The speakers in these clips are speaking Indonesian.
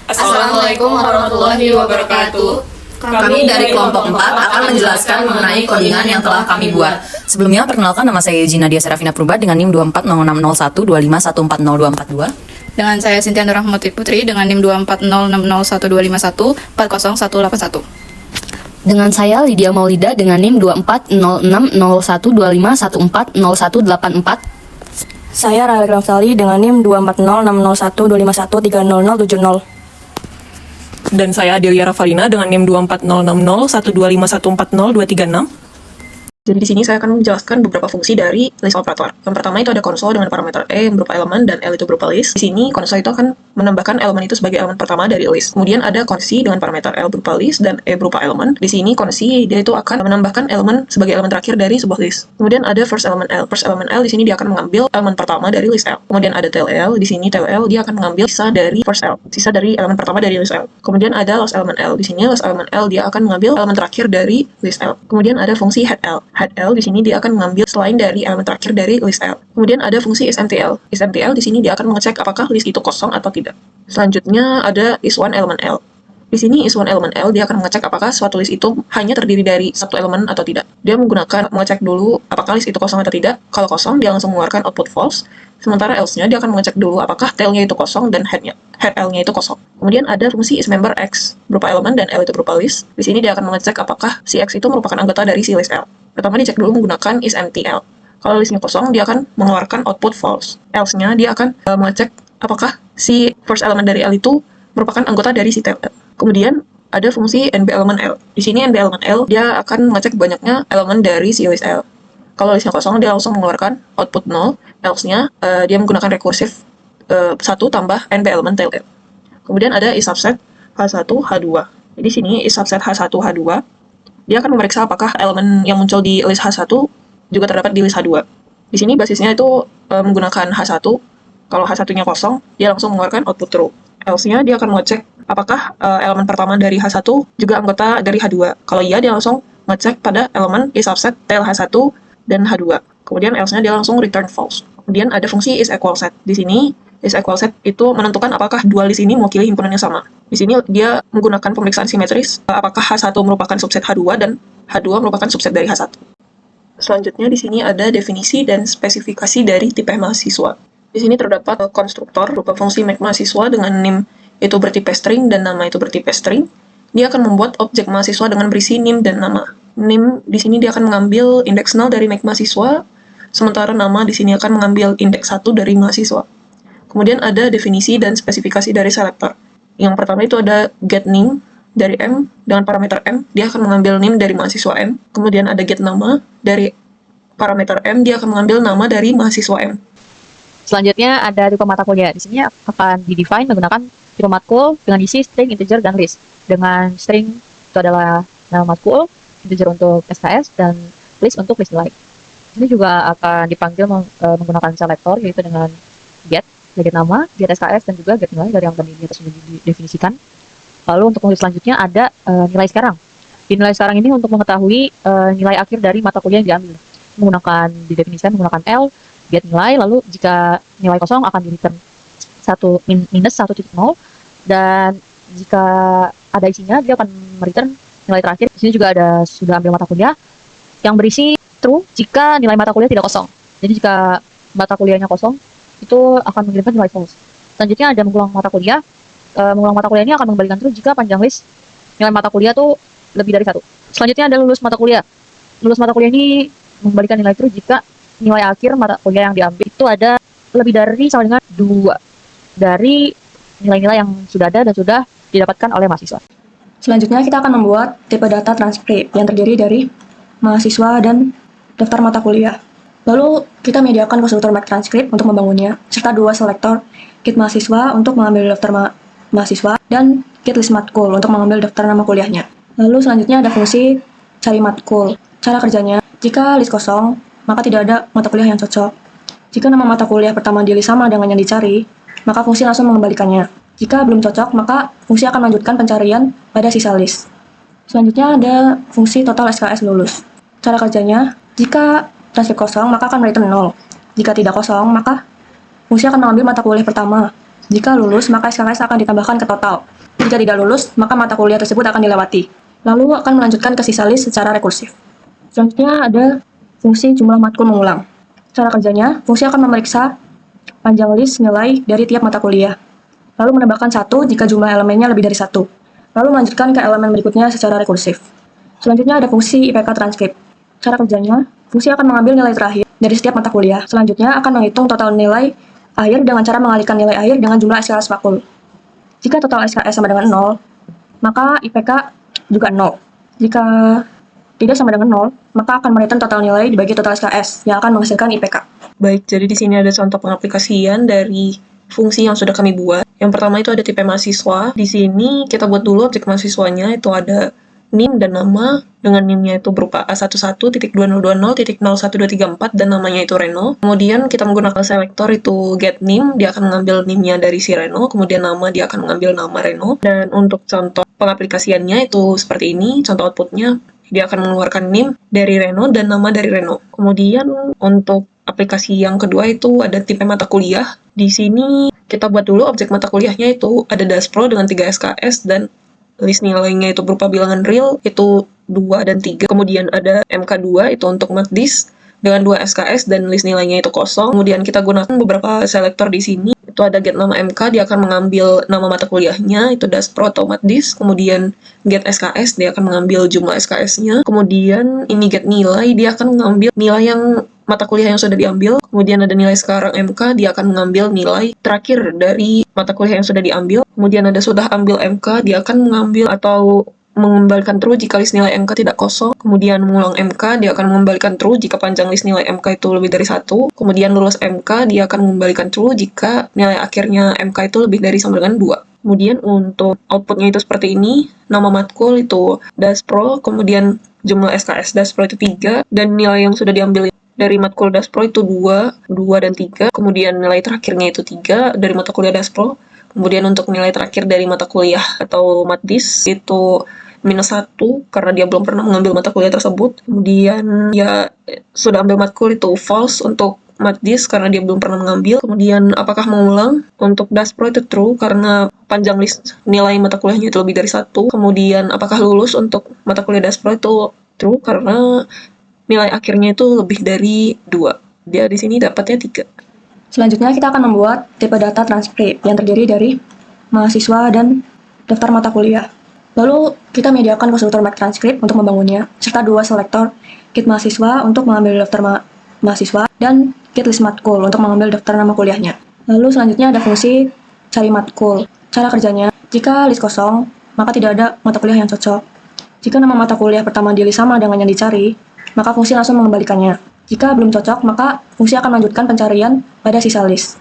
Assalamualaikum warahmatullahi wabarakatuh. Kami dari kelompok 4 akan menjelaskan mengenai codingan yang telah kami buat. Sebelumnya, perkenalkan nama saya Nadia Serafina Purba dengan NIM 240601251442. Dengan saya Sintian Rahmati Putri dengan NIM 24060125140181. Dengan saya Lydia Maulida dengan NIM 24060125140184. Saya Rara Grafsali dengan NIM 24060125130070. Dan saya Adelia Ravalina dengan NIM 2400125145140236. Jadi di sini saya akan menjelaskan beberapa fungsi dari list operator. Yang pertama itu ada console dengan parameter E yang berupa elemen dan L itu berupa list. Di sini console itu akan menambahkan elemen itu sebagai elemen pertama dari list. Kemudian ada consi dengan parameter L berupa list dan E berupa elemen. Di sini consi dia itu akan menambahkan elemen sebagai elemen terakhir dari sebuah list. Kemudian ada first element L. First element L di sini dia akan mengambil elemen pertama dari list L. Kemudian ada tail L. Di sini tail L dia akan mengambil sisa dari first L, sisa dari elemen pertama dari list L. Kemudian ada last element L. Di sini last element L dia akan mengambil elemen terakhir dari list L. Kemudian ada fungsi head L. Head L di sini dia akan mengambil selain dari elemen terakhir dari list L. Kemudian ada fungsi isMTL. isMTL di sini dia akan mengecek apakah list itu kosong atau tidak. Selanjutnya ada isOneElement L. Di sini isOneElement L dia akan mengecek apakah suatu list itu hanya terdiri dari satu elemen atau tidak. Dia mengecek dulu apakah list itu kosong atau tidak. Kalau kosong dia langsung mengeluarkan output false. Sementara else-nya dia akan mengecek dulu apakah tail-nya itu kosong dan head L-nya itu kosong. Kemudian ada fungsi isMember X berupa elemen dan L itu berupa list. Di sini dia akan mengecek apakah si X itu merupakan anggota dari si list L. Pertama dicek dulu menggunakan isMTL. Kalau listnya kosong, dia akan mengeluarkan output false. Else-nya dia akan mengecek apakah si first element dari L itu merupakan anggota dari si tail L. Kemudian ada fungsi nbElementL. Di sini nbElementL dia akan mengecek banyaknya elemen dari si list L. Kalau listnya kosong, dia langsung mengeluarkan output 0. Else-nya dia menggunakan rekursif 1 tambah nbElement tail L. Kemudian ada isSubset H1 H2. Jadi sini isSubset H1 H2 dia akan memeriksa apakah elemen yang muncul di list H1 juga terdapat di list H2. Di sini basisnya itu menggunakan H1. Kalau H1-nya kosong, dia langsung mengeluarkan output true. Else-nya dia akan mengecek apakah elemen pertama dari H1 juga anggota dari H2. Kalau iya, dia langsung ngecek pada elemen isSubset tail H1 dan H2. Kemudian else-nya dia langsung return false. Kemudian ada fungsi isEqualSet. Di sini isEqualSet itu menentukan apakah dua list ini mewakili himpunan yang sama. Di sini dia menggunakan pemeriksaan simetris apakah H1 merupakan subset H2 dan H2 merupakan subset dari H1. Selanjutnya di sini ada definisi dan spesifikasi dari tipe mahasiswa. Di sini terdapat konstruktor berupa fungsi make mahasiswa dengan NIM itu bertipe string dan nama itu bertipe string. Dia akan membuat objek mahasiswa dengan berisi NIM dan nama. NIM di sini dia akan mengambil indeks 0 dari make mahasiswa, sementara nama di sini akan mengambil indeks 1 dari mahasiswa. Kemudian ada definisi dan spesifikasi dari selector. Yang pertama itu ada getNIM dari M dengan parameter M, dia akan mengambil NIM dari mahasiswa M. Kemudian ada getNama dari parameter M, dia akan mengambil nama dari mahasiswa M. Selanjutnya ada tipe mata kuliah. Di sini akan di-define menggunakan tipe matkul dengan isi string, integer, dan list. Dengan string itu adalah nama matkul, integer untuk SKS, dan list untuk list nilai. Ini juga akan dipanggil menggunakan selector, yaitu dengan get nama, get SKS, dan juga get nilai dari yang tadi di atas sudah didefinisikan. Lalu untuk fungsi selanjutnya ada nilai sekarang. Di nilai sekarang ini untuk mengetahui nilai akhir dari mata kuliah yang diambil. Didefinisikan menggunakan L, get nilai, lalu jika nilai kosong akan di return minus 1.0, dan jika ada isinya dia akan return nilai terakhir. Di sini juga ada sudah ambil mata kuliah yang berisi true jika nilai mata kuliah tidak kosong. Jadi jika mata kuliahnya kosong, itu akan mengirimkan nilai false. Selanjutnya ada mengulang mata kuliah. Mengulang mata kuliah ini akan mengembalikan true jika panjang list nilai mata kuliah itu lebih dari 1. Selanjutnya ada lulus mata kuliah. Lulus mata kuliah ini mengembalikan nilai true jika nilai akhir mata kuliah yang diambil itu ada lebih dari sama dengan 2 dari nilai-nilai yang sudah ada dan sudah didapatkan oleh mahasiswa. Selanjutnya kita akan membuat tipe data transkrip yang terdiri dari mahasiswa dan daftar mata kuliah. Lalu kita mediakan konstruktor make transcript untuk membangunnya, serta 2 selektor get mahasiswa untuk mengambil daftar mahasiswa dan get list matkul untuk mengambil daftar nama kuliahnya. Lalu selanjutnya ada fungsi cari matkul. Cara kerjanya, jika list kosong, maka tidak ada mata kuliah yang cocok. Jika nama mata kuliah pertama di list sama dengan yang dicari, maka fungsi langsung mengembalikannya. Jika belum cocok, maka fungsi akan melanjutkan pencarian pada sisa list. Selanjutnya ada fungsi total SKS lulus. Cara kerjanya, jika transkrip kosong, maka akan return 0. Jika tidak kosong, maka fungsi akan mengambil mata kuliah pertama, Jika lulus, maka SKS akan ditambahkan ke total. Jika tidak lulus, maka mata kuliah tersebut akan dilewati. Lalu akan melanjutkan ke sisa list secara rekursif. Selanjutnya ada fungsi jumlah matkul mengulang. Cara kerjanya, fungsi akan memeriksa panjang list nilai dari tiap mata kuliah. Lalu menambahkan 1 jika jumlah elemennya lebih dari 1. Lalu melanjutkan ke elemen berikutnya secara rekursif. Selanjutnya ada fungsi IPK transkrip. Cara kerjanya, fungsi akan mengambil nilai terakhir dari setiap mata kuliah. Selanjutnya akan menghitung total nilai akhir dengan cara mengalihkan nilai akhir dengan jumlah SKS makul. Jika total SKS sama dengan 0, maka IPK juga 0. Jika tidak sama dengan 0, maka akan mereturn total nilai dibagi total SKS yang akan menghasilkan IPK. Baik, jadi di sini ada contoh pengaplikasian dari fungsi yang sudah kami buat. Yang pertama itu ada tipe mahasiswa. Di sini kita buat dulu objek mahasiswanya, itu ada NIM dan nama, dengan NIM-nya itu berupa A11.2020.01234 dan namanya itu Reno. Kemudian kita menggunakan selektor itu get NIM, dia akan mengambil NIM-nya dari si Reno, kemudian nama dia akan mengambil nama Reno. Dan untuk contoh pengaplikasiannya itu seperti ini, contoh outputnya dia akan mengeluarkan NIM dari Reno dan nama dari Reno. Kemudian untuk aplikasi yang kedua itu ada tipe mata kuliah. Di sini kita buat dulu objek mata kuliahnya itu ada Daspro dengan 3 SKS dan list nilainya itu berupa bilangan real itu 2 dan 3. Kemudian ada MK2 itu untuk MATDIS dengan 2 SKS dan list nilainya itu kosong. Kemudian kita gunakan beberapa selektor di sini. Itu ada get nama MK, dia akan mengambil nama mata kuliahnya, itu Daspro atau MATDIS. Kemudian get SKS, dia akan mengambil jumlah SKS-nya. Kemudian ini get nilai, dia akan mengambil nilai yang mata kuliah yang sudah diambil. Kemudian ada nilai sekarang MK, dia akan mengambil nilai terakhir dari mata kuliah yang sudah diambil. Kemudian ada sudah ambil MK, dia akan mengambil atau mengembalikan true jika list nilai MK tidak kosong. Kemudian mengulang MK, dia akan mengembalikan true jika panjang list nilai MK itu lebih dari 1. Kemudian lulus MK, dia akan mengembalikan true jika nilai akhirnya MK itu lebih dari sama dengan 2. Kemudian untuk outputnya itu seperti ini, nama matkul itu Daspro, kemudian jumlah SKS Daspro itu 3, dan nilai yang sudah diambil dari matkul Daspro itu 2 dan 3, kemudian nilai terakhirnya itu 3 dari mata kuliah Daspro. Kemudian untuk nilai terakhir dari mata kuliah atau MATDIS itu -1 karena dia belum pernah mengambil mata kuliah tersebut. Kemudian ya sudah ambil matkul itu false untuk MATDIS karena dia belum pernah mengambil. Kemudian apakah mengulang? Untuk Daspro itu true karena panjang list nilai mata kuliahnya itu lebih dari 1. Kemudian apakah lulus? Untuk mata kuliah Daspro itu true karena nilai akhirnya itu lebih dari 2. Dia di sini dapatnya 3. Selanjutnya kita akan membuat tipe data transkrip yang terdiri dari mahasiswa dan daftar mata kuliah. Lalu kita mediakan konstruktor Mac transkrip untuk membangunnya, serta 2 selektor git mahasiswa untuk mengambil daftar mahasiswa dan git list matkul untuk mengambil daftar nama kuliahnya. Lalu selanjutnya ada fungsi cari matkul. Cara kerjanya, jika list kosong, maka tidak ada mata kuliah yang cocok. Jika nama mata kuliah pertama di list sama dengan yang dicari, maka fungsi langsung mengembalikannya. Jika belum cocok, maka fungsi akan melanjutkan pencarian pada sisa list.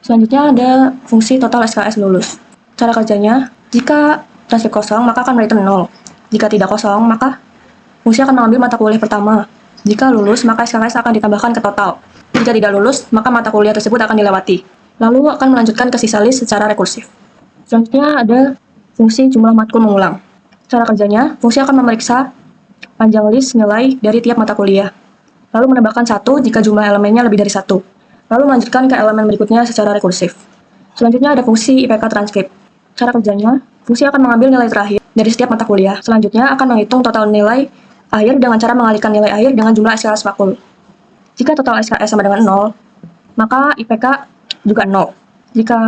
Selanjutnya ada fungsi total SKS lulus. Cara kerjanya, jika transkrip kosong, maka akan return 0. Jika tidak kosong, maka fungsi akan mengambil mata kuliah pertama. Jika lulus, maka SKS akan ditambahkan ke total. Jika tidak lulus, maka mata kuliah tersebut akan dilewati. Lalu akan melanjutkan ke sisa list secara rekursif. Selanjutnya ada fungsi jumlah matkul mengulang. Cara kerjanya, fungsi akan memeriksa panjang list nilai dari tiap mata kuliah. Lalu menambahkan 1 jika jumlah elemennya lebih dari 1. Lalu melanjutkan ke elemen berikutnya secara rekursif. Selanjutnya ada fungsi IPK transkrip. Cara kerjanya, fungsi akan mengambil nilai terakhir dari setiap mata kuliah. Selanjutnya akan menghitung total nilai akhir dengan cara mengalihkan nilai akhir dengan jumlah SKS makul. Jika total SKS sama dengan 0, maka IPK juga 0. Jika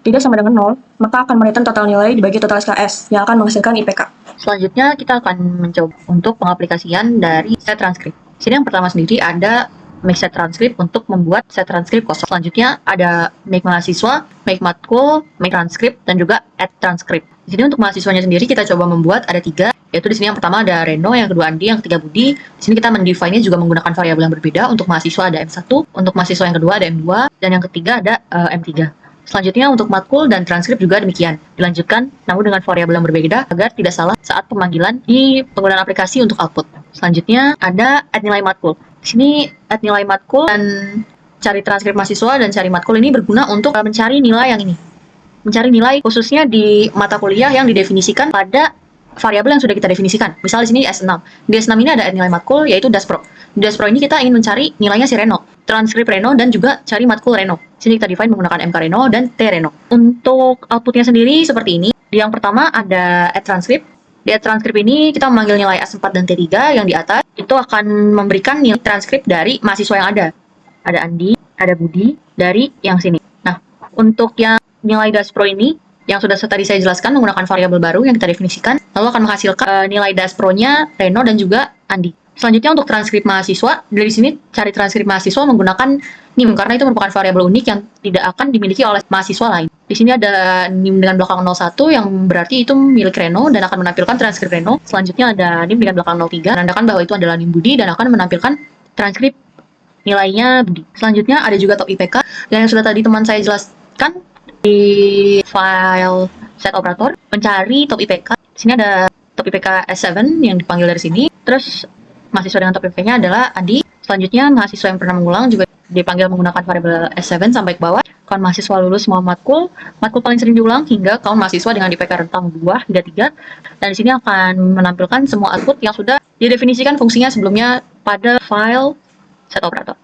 tidak sama dengan 0, maka akan mereturn total nilai dibagi total SKS yang akan menghasilkan IPK. Selanjutnya kita akan mencoba untuk pengaplikasian dari set transkrip. Di sini yang pertama sendiri ada make set transkrip untuk membuat set transkrip kosong. Selanjutnya ada make mahasiswa, make matkul, make transkrip, dan juga add transkrip. Di sini untuk mahasiswanya sendiri kita coba membuat ada 3, yaitu di sini yang pertama ada Reno, yang kedua Andi, yang ketiga Budi. Di sini kita mendefine-nya juga menggunakan variabel yang berbeda. Untuk mahasiswa ada M1, untuk mahasiswa yang kedua ada M2, dan yang ketiga ada M3. Selanjutnya untuk matkul dan transkrip juga demikian. Dilanjutkan namun dengan variabel yang berbeda agar tidak salah saat pemanggilan di penggunaan aplikasi untuk output. Selanjutnya ada add nilai matkul. Di sini add nilai matkul dan cari transkrip mahasiswa dan cari matkul ini berguna untuk mencari nilai yang ini. Mencari nilai khususnya di mata kuliah yang didefinisikan pada variabel yang sudah kita definisikan. Misal di sini S6. Di S6 ini ada add nilai matkul yaitu Daspro. Di Daspro ini kita ingin mencari nilainya si Reno. transkrip Reno dan juga cari matkul Reno. Sini kita define menggunakan MK Reno dan T Reno. Untuk outputnya sendiri seperti ini. Yang pertama ada add transcript. Di add transcript ini kita memanggil nilai A4 dan T3 yang di atas. Itu akan memberikan nilai transkrip dari mahasiswa yang ada. Ada Andi, ada Budi, dari yang sini. Nah, untuk yang nilai Daspro ini, yang sudah tadi saya jelaskan menggunakan variabel baru yang kita definisikan, lalu akan menghasilkan nilai Daspro-nya Reno dan juga Andi. Selanjutnya untuk transkrip mahasiswa, dari sini cari transkrip mahasiswa menggunakan NIM, karena itu merupakan variabel unik yang tidak akan dimiliki oleh mahasiswa lain. Di sini ada NIM dengan belakang 01 yang berarti itu milik Reno dan akan menampilkan transkrip Reno. Selanjutnya ada NIM dengan belakang 03, menandakan bahwa itu adalah NIM Budi dan akan menampilkan transkrip nilainya Budi. Selanjutnya ada juga top IPK yang sudah tadi teman saya jelaskan di file set operator, mencari top IPK. Di sini ada top IPK S7 yang dipanggil dari sini. Terus mahasiswa dengan top IPK-nya adalah Andi. Selanjutnya mahasiswa yang pernah mengulang juga dipanggil menggunakan variabel S7 sampai ke bawah. Kawan mahasiswa lulus semua matkul paling sering diulang hingga kawan mahasiswa dengan IPK rentang 2 hingga 3. Dan di sini akan menampilkan semua output yang sudah didefinisikan fungsinya sebelumnya pada file set operator.